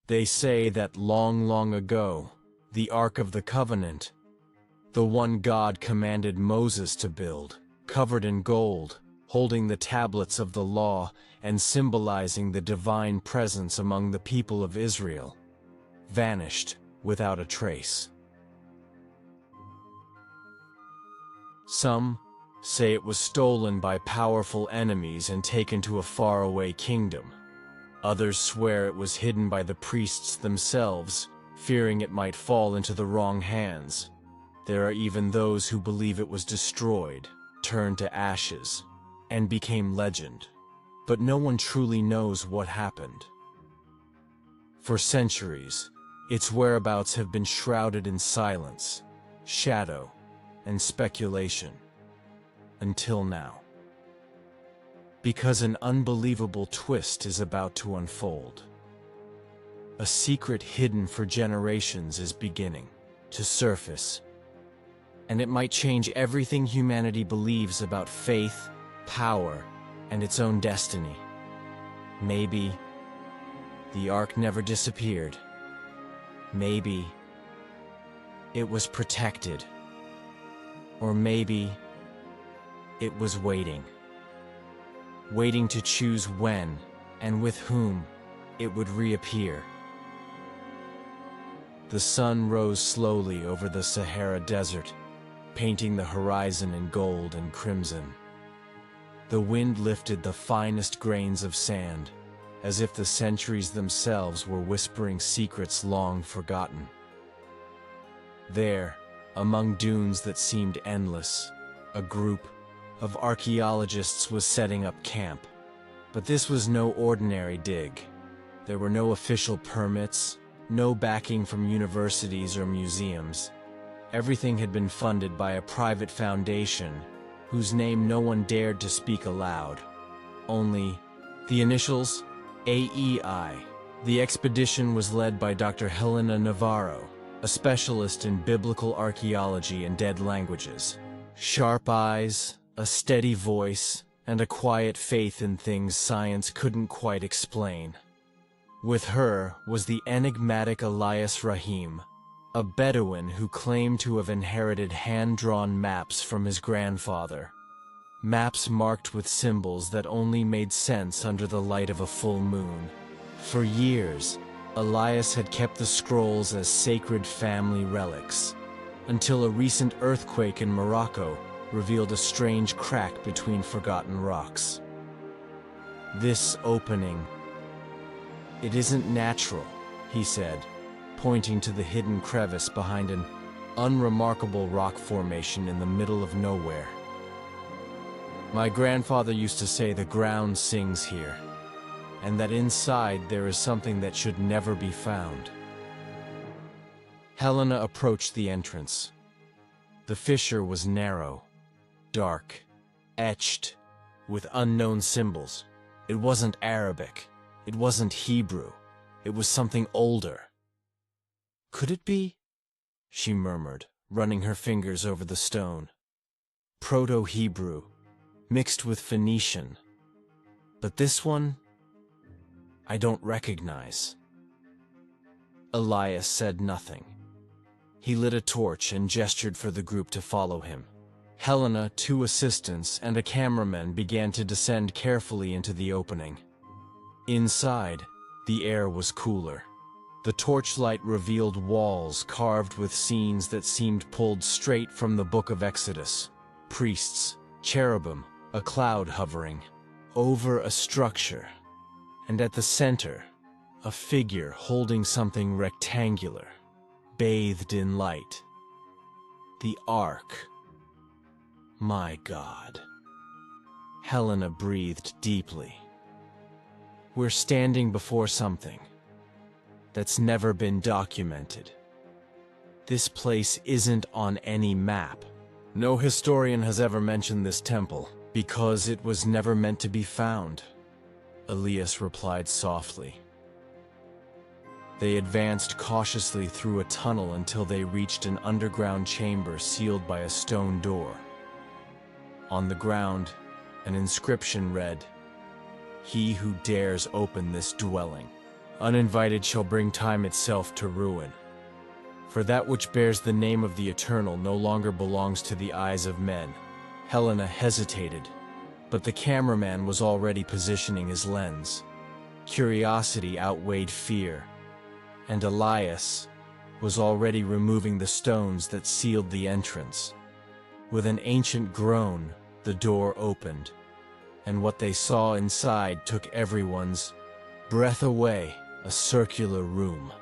They say that long, long ago, the Ark of the Covenant, the one God commanded Moses to build, covered in gold, holding the tablets of the law and symbolizing the divine presence among the people of Israel, vanished without a trace. Some say it was stolen by powerful enemies and taken to a faraway kingdom. Others swear it was hidden by the priests themselves, fearing it might fall into the wrong hands. There are even those who believe it was destroyed, turned to ashes, and became legend. But no one truly knows what happened. For centuries, its whereabouts have been shrouded in silence, shadow, and speculation. Until now. Because an unbelievable twist is about to unfold. A secret hidden for generations is beginning to surface. And it might change everything humanity believes about faith, power, and its own destiny. Maybe the Ark never disappeared. Maybe it was protected. Or maybe it was waiting. Waiting to choose when and with whom it would reappear. The sun rose slowly over the Sahara Desert, painting the horizon in gold and crimson. The wind lifted the finest grains of sand, as if the centuries themselves were whispering secrets long forgotten. There, among dunes that seemed endless, a group of archaeologists was setting up camp. But this was no ordinary dig. There were no official permits, no backing from universities or museums. Everything had been funded by a private foundation whose name no one dared to speak aloud. Only the initials, AEI. The expedition was led by Dr. Helena Navarro, a specialist in biblical archaeology and dead languages. Sharp eyes, a steady voice, and a quiet faith in things science couldn't quite explain. With her was the enigmatic Elias Rahim, a Bedouin who claimed to have inherited hand-drawn maps from his grandfather. Maps marked with symbols that only made sense under the light of a full moon. For years, Elias had kept the scrolls as sacred family relics, until a recent earthquake in Morocco revealed a strange crack between forgotten rocks. This opening, it isn't natural, he said, pointing to the hidden crevice behind an unremarkable rock formation in the middle of nowhere. My grandfather used to say the ground sings here, and that inside there is something that should never be found. Helena approached the entrance. The fissure was narrow, dark, etched with unknown symbols. It wasn't Arabic. It wasn't Hebrew. It was something older. Could it be? She murmured, running her fingers over the stone. Proto-Hebrew, mixed with Phoenician. But this one, I don't recognize. Elias said nothing. He lit a torch and gestured for the group to follow him. Helena, 2 assistants, and a cameraman began to descend carefully into the opening. Inside, the air was cooler. The torchlight revealed walls carved with scenes that seemed pulled straight from the Book of Exodus. Priests, cherubim, a cloud hovering over a structure, and at the center, a figure holding something rectangular, bathed in light. The Ark. My God. Helena breathed deeply. We're standing before something that's never been documented. This place isn't on any map. No historian has ever mentioned this temple, because it was never meant to be found, Elias replied softly. They advanced cautiously through a tunnel until they reached an underground chamber sealed by a stone door. On the ground, an inscription read, "He who dares open this dwelling, Uninvited shall bring time itself to ruin. For that which bears the name of the Eternal no longer belongs to the eyes of men. Helena hesitated, but the cameraman was already positioning his lens. Curiosity outweighed fear, and Elias was already removing the stones that sealed the entrance. With an ancient groan, the door opened, and what they saw inside took everyone's breath away. A circular room.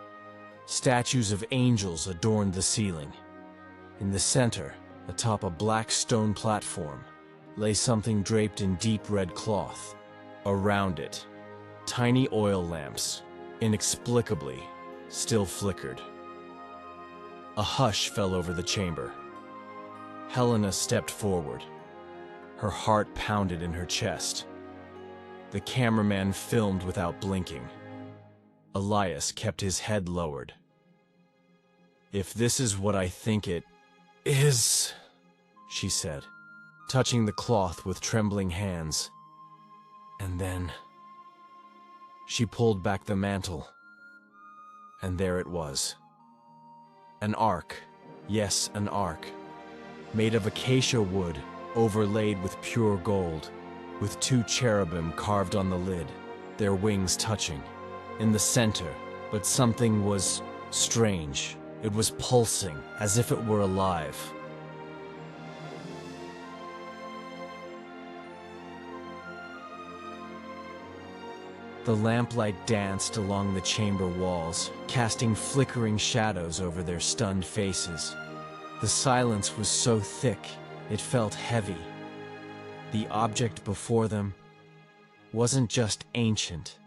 Statues of angels adorned the ceiling. In the center, atop a black stone platform, lay something draped in deep red cloth. Around it, tiny oil lamps, inexplicably, still flickered. A hush fell over the chamber. Helena stepped forward. Her heart pounded in her chest. The cameraman filmed without blinking. Elias kept his head lowered. "If this is what I think it is," she said, touching the cloth with trembling hands. And then she pulled back the mantle, and there it was. An ark, yes, an ark, made of acacia wood, overlaid with pure gold, with 2 cherubim carved on the lid, their wings touching. In the center, but something was strange. It was pulsing, as if it were alive. The lamplight danced along the chamber walls, casting flickering shadows over their stunned faces. The silence was so thick, it felt heavy. The object before them wasn't just ancient.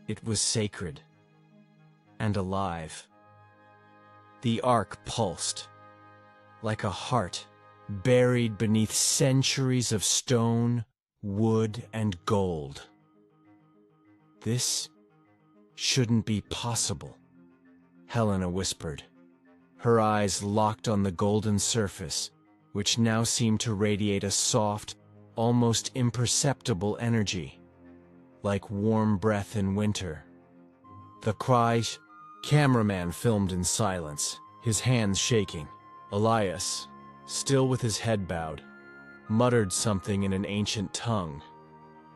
It was sacred and alive. The ark pulsed, like a heart buried beneath centuries of stone, wood, and gold. "This shouldn't be possible," Helena whispered. Her eyes locked on the golden surface, which now seemed to radiate a soft, almost imperceptible energy, like warm breath in winter. The cameraman filmed in silence, his hands shaking. Elias, still with his head bowed, muttered something in an ancient tongue,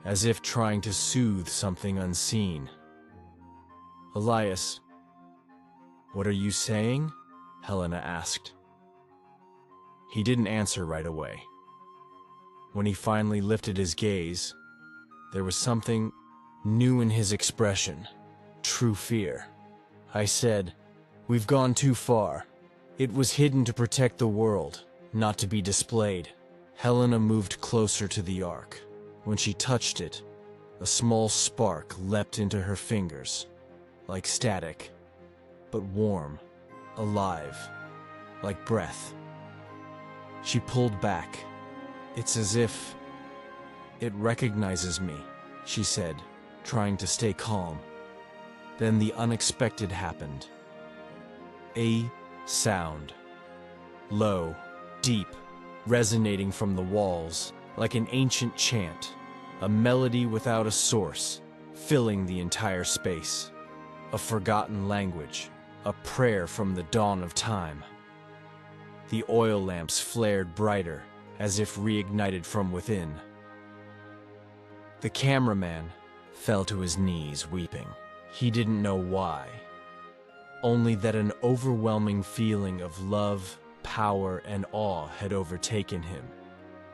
as if trying to soothe something unseen. "Elias, what are you saying?" Helena asked. He didn't answer right away. When he finally lifted his gaze, there was something new in his expression, true fear. "I said, we've gone too far. It was hidden to protect the world, not to be displayed." Helena moved closer to the ark. When she touched it, a small spark leapt into her fingers, like static, but warm, alive, like breath. She pulled back. "It's as if it recognizes me," she said, trying to stay calm. Then the unexpected happened. A sound. Low, deep, resonating from the walls, like an ancient chant. A melody without a source, filling the entire space. A forgotten language. A prayer from the dawn of time. The oil lamps flared brighter, as if reignited from within. The cameraman fell to his knees, weeping. He didn't know why, only that an overwhelming feeling of love, power, and awe had overtaken him,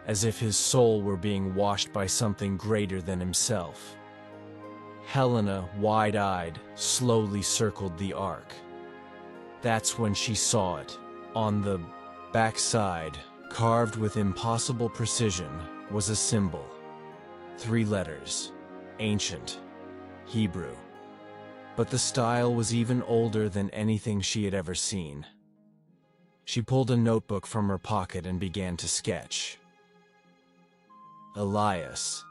as if his soul were being washed by something greater than himself. Helena, wide-eyed, slowly circled the ark. That's when she saw it. On the backside, carved with impossible precision, was a symbol. 3 letters. Ancient. Hebrew. But the style was even older than anything she had ever seen. She pulled a notebook from her pocket and began to sketch. "Elias,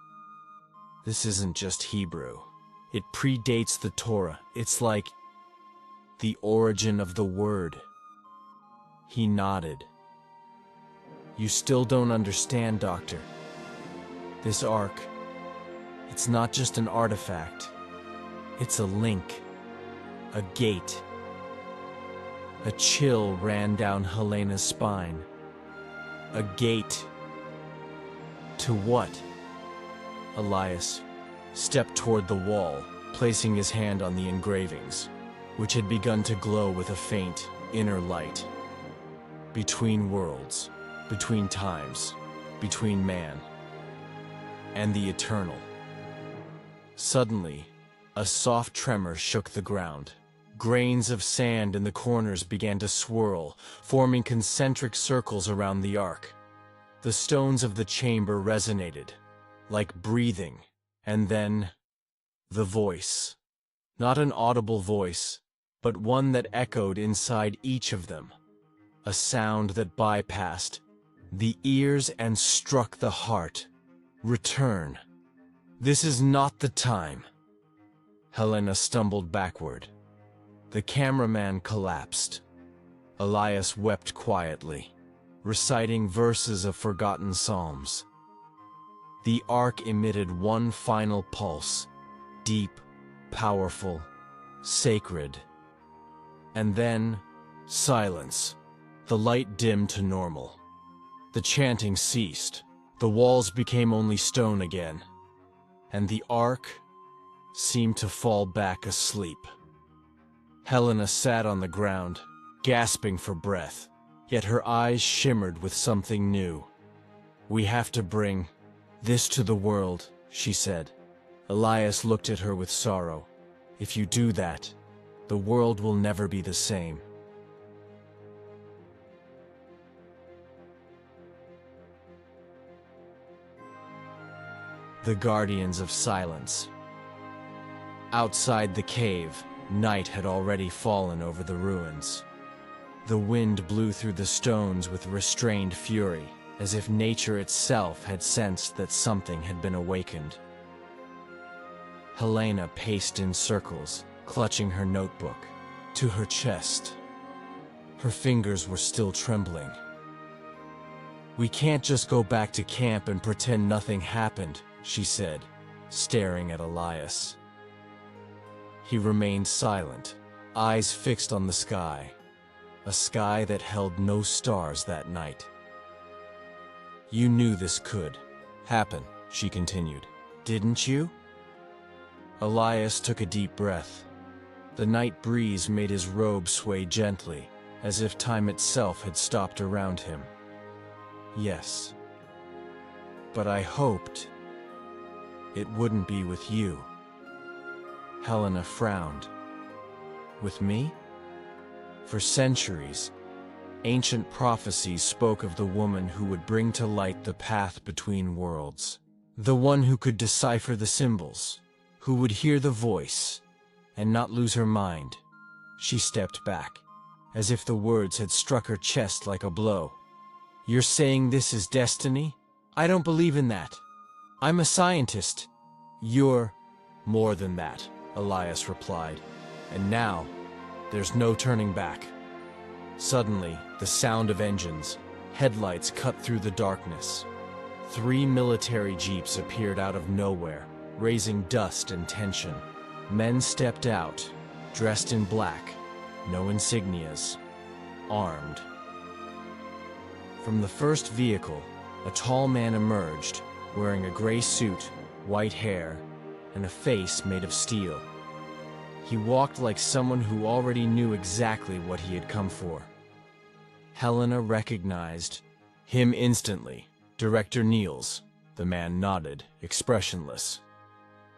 this isn't just Hebrew. It predates the Torah. It's like the origin of the word." He nodded. "You still don't understand, Doctor. This ark, it's not just an artifact. It's a link. A gate. A chill ran down Helena's spine. A gate. To what? Elias stepped toward the wall, placing his hand on the engravings, which had begun to glow with a faint, inner light. Between worlds, between times, between man and the eternal. Suddenly, a soft tremor shook the ground. Grains of sand in the corners began to swirl, forming concentric circles around the ark. The stones of the chamber resonated, like breathing, and then the voice. Not an audible voice, but one that echoed inside each of them. A sound that bypassed the ears and struck the heart. Return. This is not the time. Helena stumbled backward. The cameraman collapsed. Elias wept quietly, reciting verses of forgotten psalms. The ark emitted one final pulse, deep, powerful, sacred. And then, silence. The light dimmed to normal. The chanting ceased. The walls became only stone again. And the ark seemed to fall back asleep. Helena sat on the ground, gasping for breath, yet her eyes shimmered with something new. "We have to bring this to the world," she said. Elias looked at her with sorrow. "If you do that, the world will never be the same." The Guardians of Silence. Outside the cave, night had already fallen over the ruins. The wind blew through the stones with restrained fury, as if nature itself had sensed that something had been awakened. Helena paced in circles, clutching her notebook to her chest. Her fingers were still trembling. "We can't just go back to camp and pretend nothing happened," she said, staring at Elias. He remained silent, eyes fixed on the sky, a sky that held no stars that night. "You knew this could happen," she continued, "didn't you?" Elias took a deep breath. The night breeze made his robe sway gently, as if time itself had stopped around him. "Yes. But I hoped it wouldn't be with you." Helena frowned. "With me?" For centuries, ancient prophecies spoke of the woman who would bring to light the path between worlds. The one who could decipher the symbols, who would hear the voice and not lose her mind. She stepped back, as if the words had struck her chest like a blow. "You're saying this is destiny? I don't believe in that. I'm a scientist." "You're more than that," Elias replied. "And now, there's no turning back." Suddenly, the sound of engines, headlights cut through the darkness. 3 military jeeps appeared out of nowhere, raising dust and tension. Men stepped out, dressed in black, no insignias, armed. From the first vehicle, a tall man emerged, wearing a gray suit, white hair, and a face made of steel. He walked like someone who already knew exactly what he had come for. Helena recognized him instantly. "Director Niels." The man nodded, expressionless.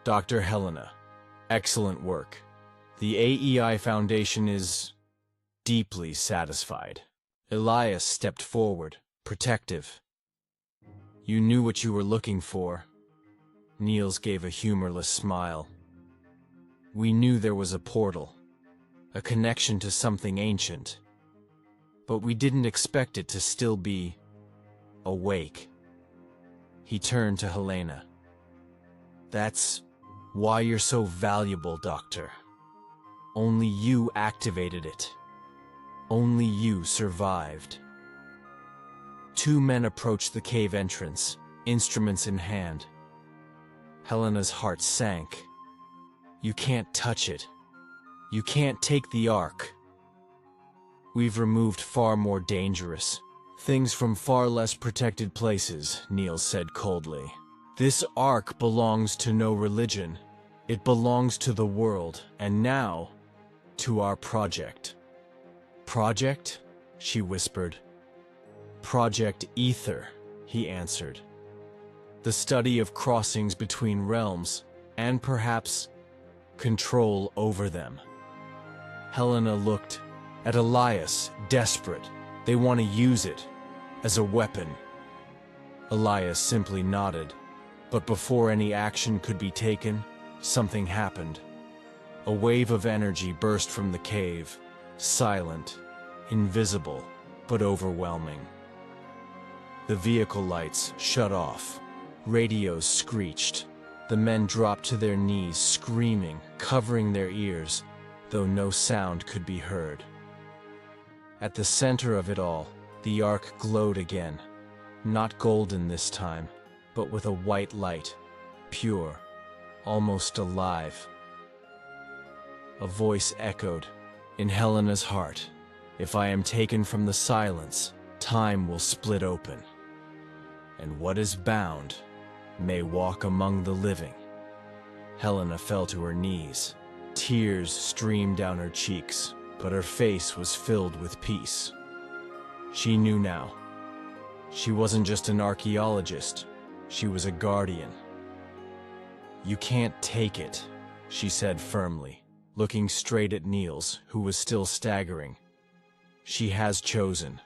"Dr. Helena, excellent work. The AEI Foundation is deeply satisfied." Elias stepped forward, protective. "You knew what you were looking for." Niels gave a humorless smile. "We knew there was a portal, a connection to something ancient, but we didn't expect it to still be awake." He turned to Helena. "That's why you're so valuable, Doctor. Only you activated it. Only you survived." 2 men approached the cave entrance, instruments in hand. Helena's heart sank. "You can't touch it," You can't take the Ark. We've removed far more dangerous things from far less protected places, Niels said coldly. This Ark belongs to no religion. It belongs to the world, and now, to our project. Project? She whispered. Project Ether, he answered. The study of crossings between realms, and perhaps control over them. Helena looked at Elias, desperate. They want to use it as a weapon. Elias simply nodded, but before any action could be taken, something happened. A wave of energy burst from the cave, silent, invisible, but overwhelming. The vehicle lights shut off. Radios screeched. The men dropped to their knees, screaming, covering their ears, though no sound could be heard. At the center of it all, the Ark glowed again, not golden this time, but with a white light, pure, almost alive. A voice echoed in Helena's heart. If I am taken from the silence, time will split open, and what is bound may walk among the living. Helena fell to her knees. Tears streamed down her cheeks, but her face was filled with peace. She knew now. She wasn't just an archaeologist, she was a guardian. You can't take it, she said firmly, looking straight at Niels, who was still staggering. She has chosen.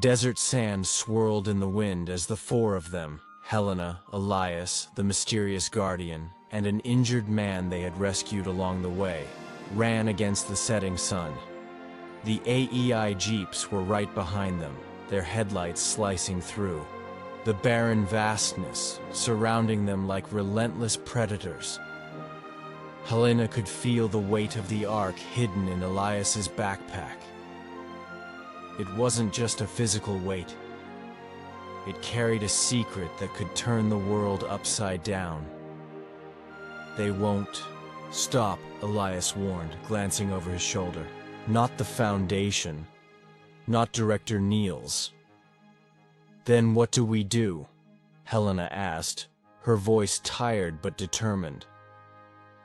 Desert sand swirled in the wind as the four of them, Helena, Elias, the mysterious guardian, and an injured man they had rescued along the way, ran against the setting sun. The AEI jeeps were right behind them, their headlights slicing through. The barren vastness surrounding them like relentless predators. Helena could feel the weight of the Ark hidden in Elias's backpack. It wasn't just a physical weight. It carried a secret that could turn the world upside down. They won't stop, Elias warned, glancing over his shoulder. Not the Foundation. Not Director Niels. Then what do we do? Helena asked, her voice tired but determined.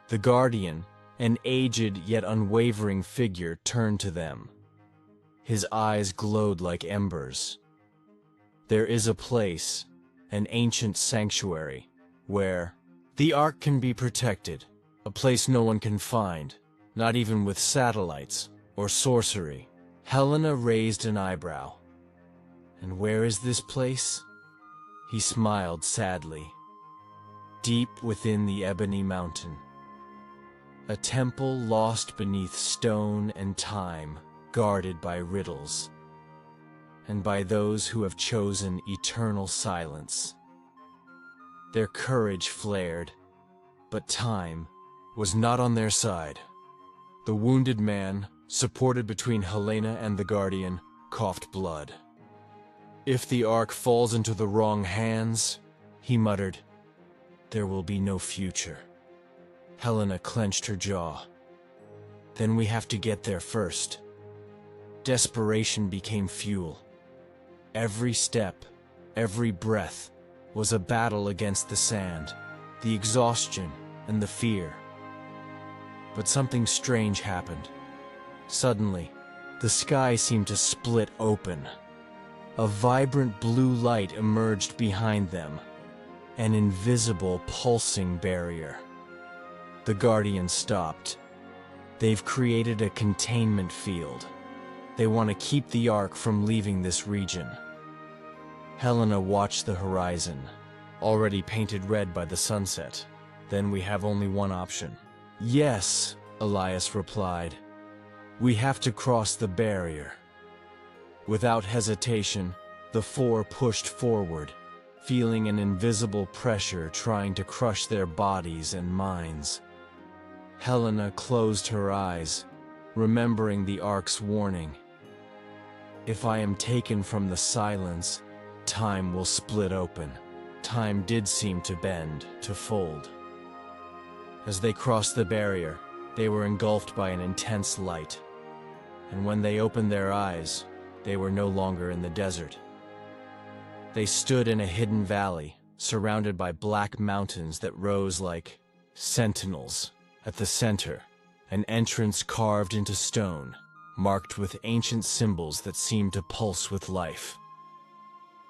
The Guardian, an aged yet unwavering figure, turned to them. His eyes glowed like embers. There is a place, an ancient sanctuary, where the Ark can be protected, a place no one can find, not even with satellites or sorcery. Helena raised an eyebrow. And where is this place? He smiled sadly. Deep within the Ebony Mountain. A temple lost beneath stone and time, guarded by riddles, and by those who have chosen eternal silence. Their courage flared, but time was not on their side. The wounded man, supported between Helena and the Guardian, coughed blood. If the Ark falls into the wrong hands, he muttered, there will be no future. Helena clenched her jaw. Then we have to get there first. Desperation became fuel. Every step, every breath, was a battle against the sand, the exhaustion, and the fear. But something strange happened. Suddenly, the sky seemed to split open. A vibrant blue light emerged behind them, an invisible pulsing barrier. The Guardian stopped. They've created a containment field. They want to keep the Ark from leaving this region. Helena watched the horizon, already painted red by the sunset. Then we have only one option. Yes, Elias replied. We have to cross the barrier. Without hesitation, the four pushed forward, feeling an invisible pressure trying to crush their bodies and minds. Helena closed her eyes, remembering the Ark's warning. If I am taken from the silence, time will split open. time did seem to bend, to fold. As they crossed the barrier, they were engulfed by an intense light. And when they opened their eyes, they were no longer in the desert. They stood in a hidden valley, surrounded by black mountains that rose like sentinels. At the center, an entrance carved into stone, marked with ancient symbols that seemed to pulse with life.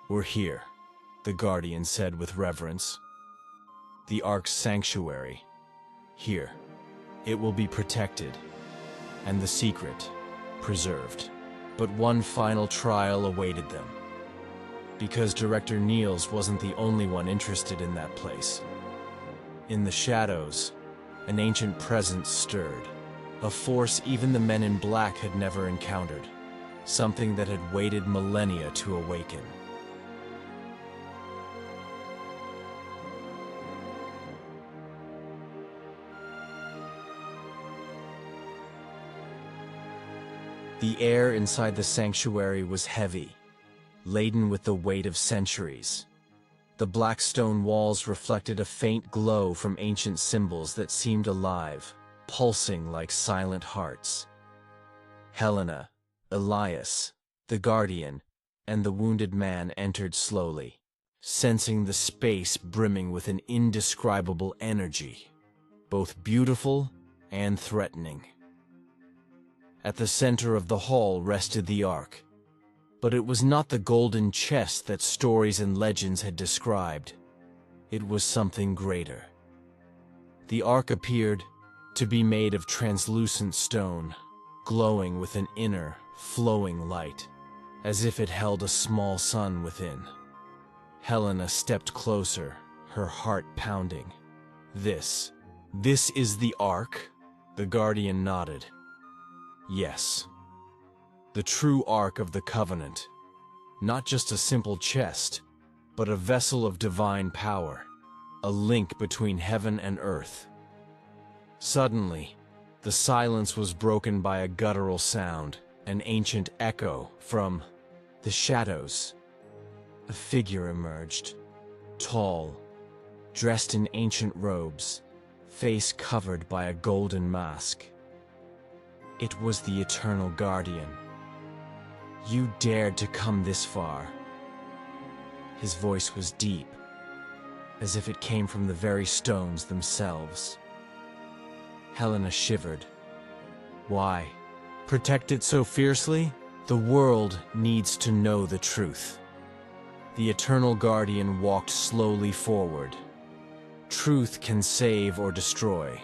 "We're here," the guardian said with reverence. "The Ark's sanctuary. Here. It will be protected, and the secret preserved." But one final trial awaited them. Because Director Niels wasn't the only one interested in that place. In the shadows, an ancient presence stirred, a force even the men in black had never encountered, something that had waited millennia to awaken. The air inside the sanctuary was heavy, laden with the weight of centuries. The black stone walls reflected a faint glow from ancient symbols that seemed alive, pulsing like silent hearts. Helena, Elias, the guardian, and the wounded man entered slowly, sensing the space brimming with an indescribable energy, both beautiful and threatening. At the center of the hall rested the Ark, but it was not the golden chest that stories and legends had described. It was something greater. The Ark appeared to be made of translucent stone, glowing with an inner, flowing light, as if it held a small sun within. Helena stepped closer, her heart pounding. This is the Ark?" The guardian nodded. "Yes. The true Ark of the Covenant. Not just a simple chest, but a vessel of divine power, a link between heaven and earth." Suddenly, the silence was broken by a guttural sound, an ancient echo from the shadows. A figure emerged, tall, dressed in ancient robes, face covered by a golden mask. It was the Eternal Guardian. "You dared to come this far." His voice was deep, as if it came from the very stones themselves. Helena shivered. "Why? Protect it so fiercely? The world needs to know the truth." The Eternal Guardian walked slowly forward. "Truth can save or destroy.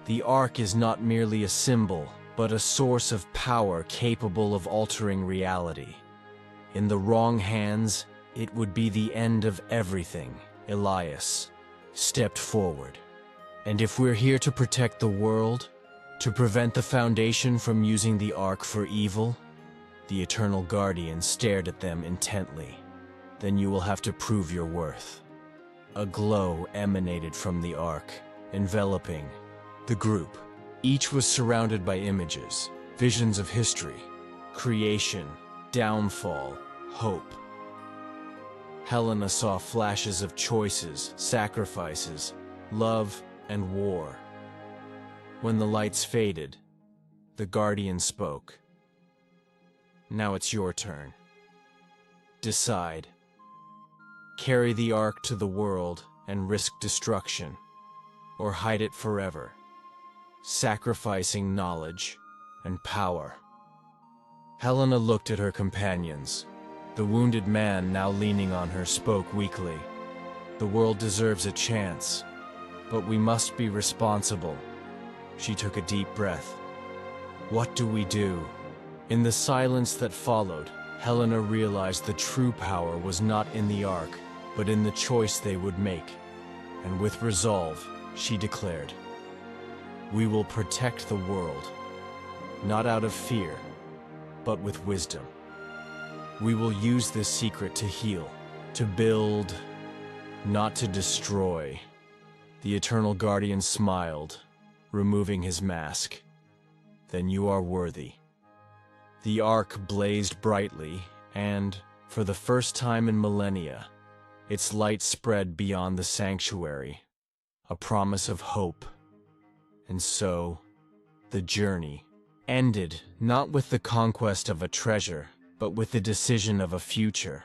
The Ark is not merely a symbol, but a source of power capable of altering reality. In the wrong hands, it would be the end of everything." Elias stepped forward. "And if we're here to protect the world, to prevent the Foundation from using the Ark for evil?" The Eternal Guardian stared at them intently. "Then you will have to prove your worth." A glow emanated from the Ark, enveloping the group. Each was surrounded by images, visions of history, creation, downfall, hope. Helena saw flashes of choices, sacrifices, love, and war. When the lights faded, the Guardian spoke. "Now it's your turn. Decide. Carry the Ark to the world and risk destruction, or hide it forever, sacrificing knowledge and power." Helena looked at her companions. The wounded man, now leaning on her, spoke weakly. "The world deserves a chance, but we must be responsible." She took a deep breath. "What do we do?" In the silence that followed, Helena realized the true power was not in the Ark, but in the choice they would make. And with resolve, she declared, "We will protect the world, not out of fear, but with wisdom. We will use this secret to heal, to build, not to destroy." The Eternal Guardian smiled, removing his mask. "Then you are worthy." The Ark blazed brightly, and, for the first time in millennia, Its light spread beyond the sanctuary, a promise of hope. And so, the journey ended not with the conquest of a treasure, but with the decision of a future.